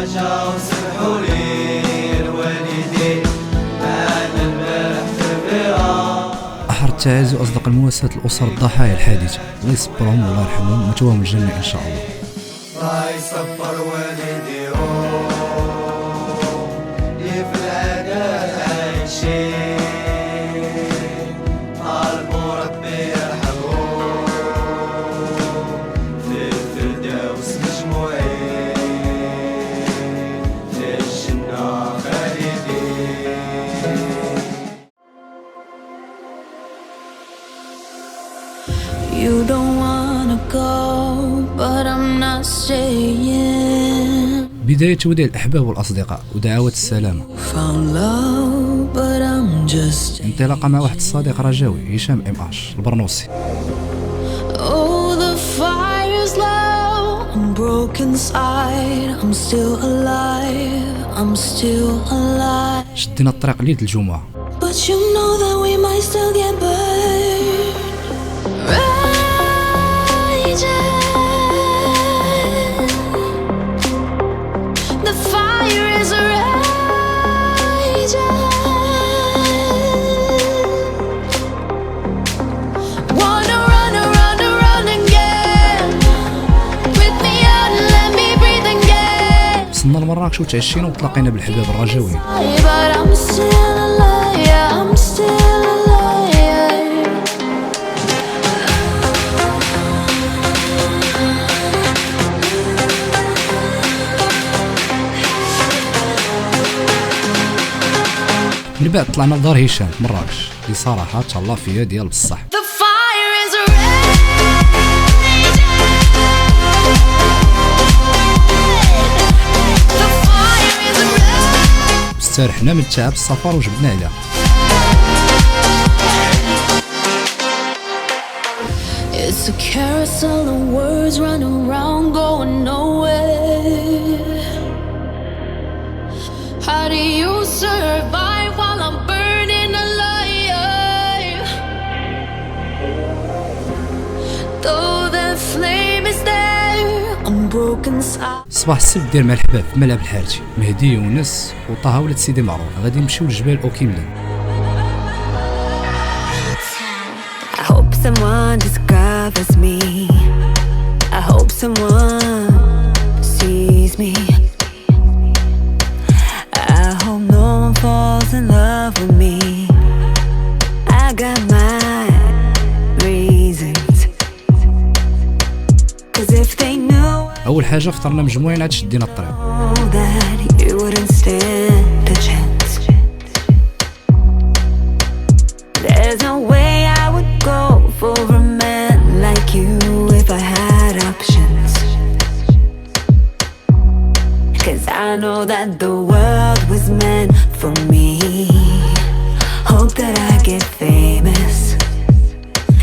جاو سمحوا لي الوالدين أنا البارح في البيرة. أحر التعازي وأصدق المواساة الأسر الضحايا الحادثة، الله يصبرهم والله يرحمهم ومتواهم الجنة إن شاء الله. الله يصبر والديهم اللي في العذاب عايشين، طالبوا ربي يرحمهم في الفردوس مجموعين في الجنة خالدين. You don't wanna go, but I'm not staying. بداية وداع الأحباب والأصدقاء ودعوات السلامة. Found love, but I'm just انطلاقة مع واحد الصديق رجاوي هشام MH البرنوسي. oh, the fire's low. I'm broken inside. I'm still alive. I'm still alive. شدينا الطريق ليلة الجمعة. But you know that we might still get burned. The fire is raging. Wanna run again. With me out and let me breathe again. وصلنا لمراكش وتعشينا وتلاقينا بالحباب الرجاوي. But I'm still alive. Yeah, I'm still alive. من بعد طلعنا لدار هشام مراكش اللي صراحة تهلا فيها ديال بصح. The fire is raging. The fire is raging. استرحنا من تعب السفر وجبدنا عليها. It's a carousel of words running around, going nowhere. How do you survive while I'm burning alive? Though the flame is there, I'm broken inside. صباح السبت دير مع الحباب في ملعب الحارتي، مهدي يونس وطه ولد سيدي معروف غادي نمشيو لجبال اوكيملان. I hope someone discovers me. I hope someone sees me. I hope no one falls in love with me. I got my reasons. 'Cause if they knew أول حاجة فطرنا مجموعين عاد شدينا الطريق. that you wouldn't stand a chance. There's no way I would go for a man like you if I had options. 'Cause I know that the world was meant for me. Hope that I get famous.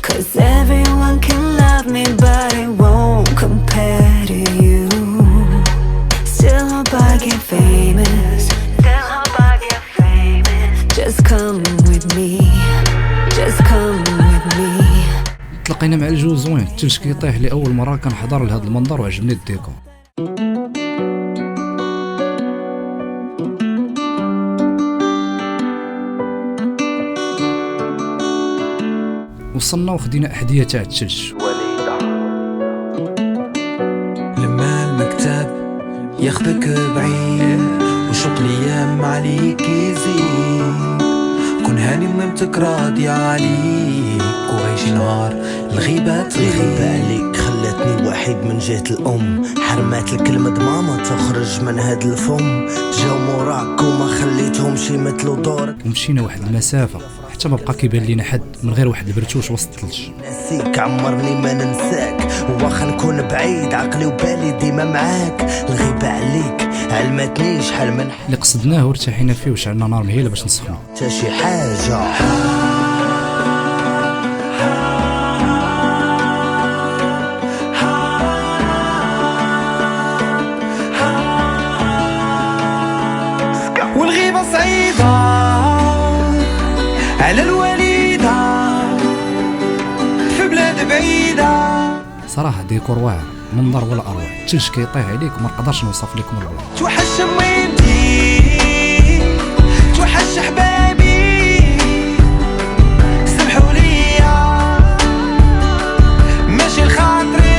'Cause everyone can love me but it won't compare to you. Still hope I get famous. Still hope I get famous. Just come with me. Just come with me. تلقينا مع الجو زوين، الثلج كيطيح لأول مرة كنحضر لهذا المنظر وعجبني الديكور. وصلنا وخدينا أحذية تاع الثلج. لما المكتب ياخذك بعيد وشوق الايام عليك يزيد، كون هاني ونمتك راضية عليك وعيش نهار الغيبة الغيبة عليك خلتني وحيد من جهة الأم، حرمات الكلمة ماما تخرج من هاد الفم، جاو موراك وما خليتهمش يمثلوا دورك. ومشينا واحد المسافة حتى ما بقى كيبان لينا حد من غير واحد البرتوش وسط الثلج. ناسيك عمرني ما ننساك، واخا نكون بعيد عقلي وبالي ديما معاك، الغيبة عليك علمتني شحال من اللي قصدناه وارتاحينا فيه وشعلنا نار مهيلة باش نسخنو. حتى شي حاجة. والغيبة صعيبة على الوليدة في بلاد بعيدة. صراحة ديكور واعر، منظر ولا اروع، الثلج كيطيح عليك وما نقدرش نوصف لكم الوضع. توحش ميمتي توحش حبابي سمحوا ليا ماشي لخاطري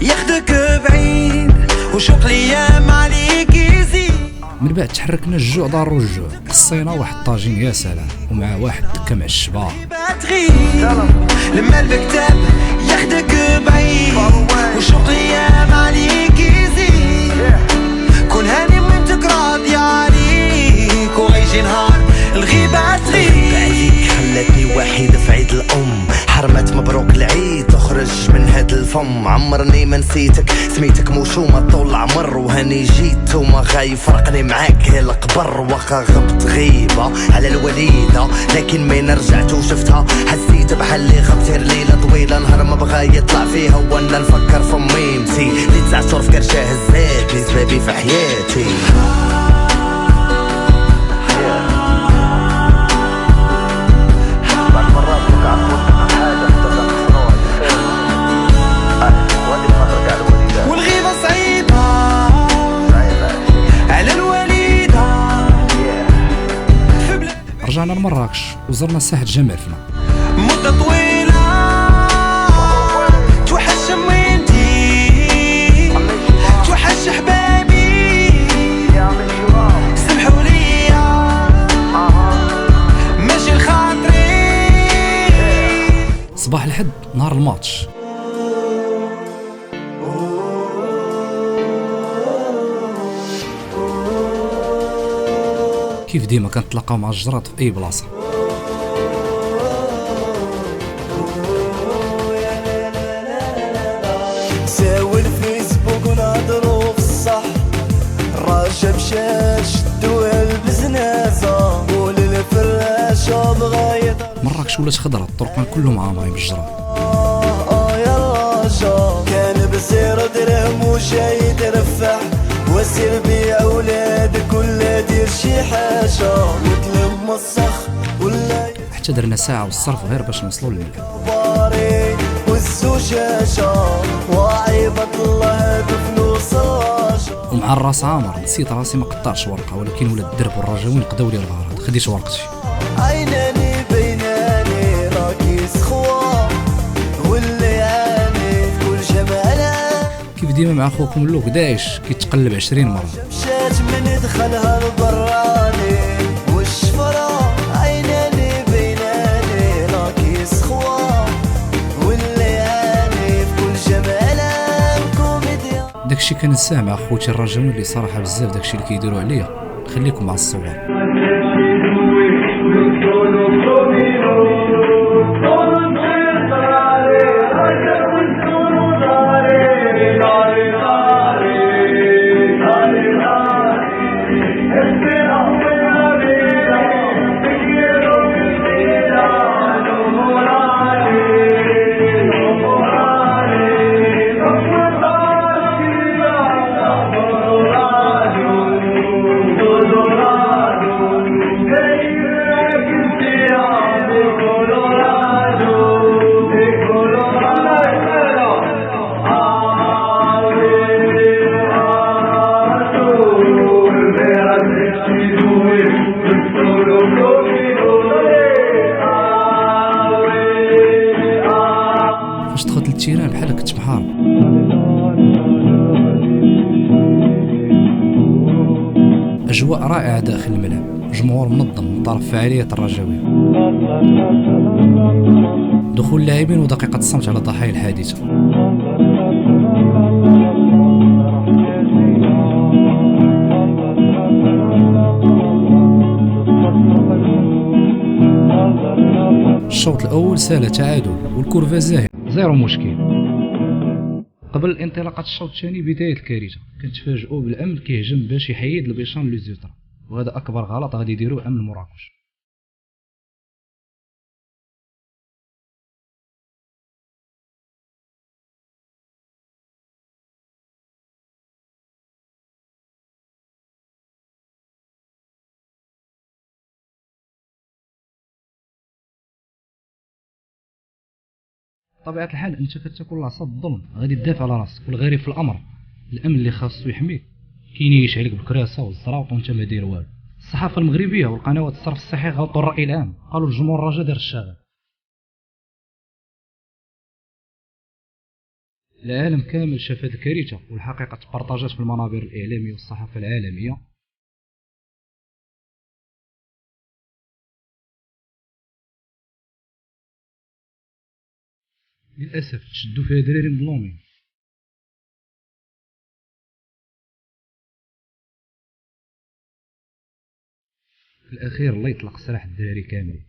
ياخدك بعيد وشوق الايام عليك يزيد. من بعد تحركنا الجوع دار الرجوع، قصينا واحد الطاجين يا سلام ومع واحد دكه مع الشباب. لما المكتب ياخدك بعيد وشوق الايام عليك يزيد. كون هاني وانتك راضي عليك وغيجي نهار الغيبة تغيب عليك. خلتني وحيد في عيد الأم، حرمت مبروك العيد تخرج من هاد الفم. عمرني ما نسيتك، سميتك موشومة طول العمر وهاني جيت وما غاي فرقني معاك القبر. واخا غبت غيبة على الوليدة لكن مين رجعت وشفتها حسيت بحال اللي غبت ليلة طويلة نهار ما بغا يطلع فيها وانا نفكر في ميمتي اللي تعثر في كرشاه هزات لي سبابي في حياتي. والغيبة صعيبة على الوليدة. رجعنا لمراكش وزرنا ساحة جمال مدة طويلة توحش ميمتي توحش حبابي سمحوا ليا ماشي لخاطري. صباح الحد نهار الماتش، كيف ديما كنتلاقاو مع الجرات في اي بلاصه. ساوي الفيسبوك ونهضرو في الصح، الراجا مشا شدوها البزنازة وللفراشة بغا يضرب. مراكش ولات خضرة، الطرقان كلهم عامرين بالجرات. يا راجا كان بسير درهم وجاي يترفح، وسير بيع ولادك ولا دير شي حاجة وتلم مسخ ولا حتى درنا ساعة والصرف غير باش نوصلوا للملعب. باري والزجاجة وعيبة الله بفلوس الراجا. ومع الراس عامر نسيت راسي ما قطعش ورقة، ولكن ولاد الدرب والرجاوين قداو لي الغرض، خديت ورقتي. عيناني بيناني راكي سخوة واللي عاني في كل جمالها. كيف ديما مع خوكم اللوك دايش كيتقلب 20 مرة. مشات من دخلها البراني والشفرة. عيناني بيناني راكي سخوة واللي عاني في كل جمالها كوميديا. داكشي كان سامع خوتي الرجاوين اللي صراحة بزاف داكشي اللي كيديروا عليا. خليكم مع الصور. فاش دخلت للتيران بحال كنت بحار. اجواء رائعه داخل الملعب، جمهور منظم من طرف فعاليه الرجاويه. دخول اللاعبين ودقيقه الصمت على ضحايا الحادثه. الشوط الاول سال تعادل والكرفه زاهيه، زيرو مشكل. قبل الانطلاقه الشوط الثاني بدايه الكارثه كنتفاجئوا بالامن كيهجم باش يحيد البيشان لو زوترا، وهذا اكبر غلط غادي يديروه امن مراكش. طبيعة الحال انت كتاكل العصا الظلم غادي تدافع على راسك، والغريب في الامر الامن اللي خاصو يحميك كينيش عليك بالكراسه والزراوط وانت ما داير والو. الصحافه المغربيه والقنوات الصرف الصحي غلطوا الراي العام، قالوا الجمهور الرجا دار الشغل. العالم كامل شاف هذه الكارثه، والحقيقه تبارطاجات في المنابر الاعلاميه والصحافه العالميه. للاسف تشدوا فيها دراري مظلومين. في الاخير الله يطلق سراح الدراري كاملين.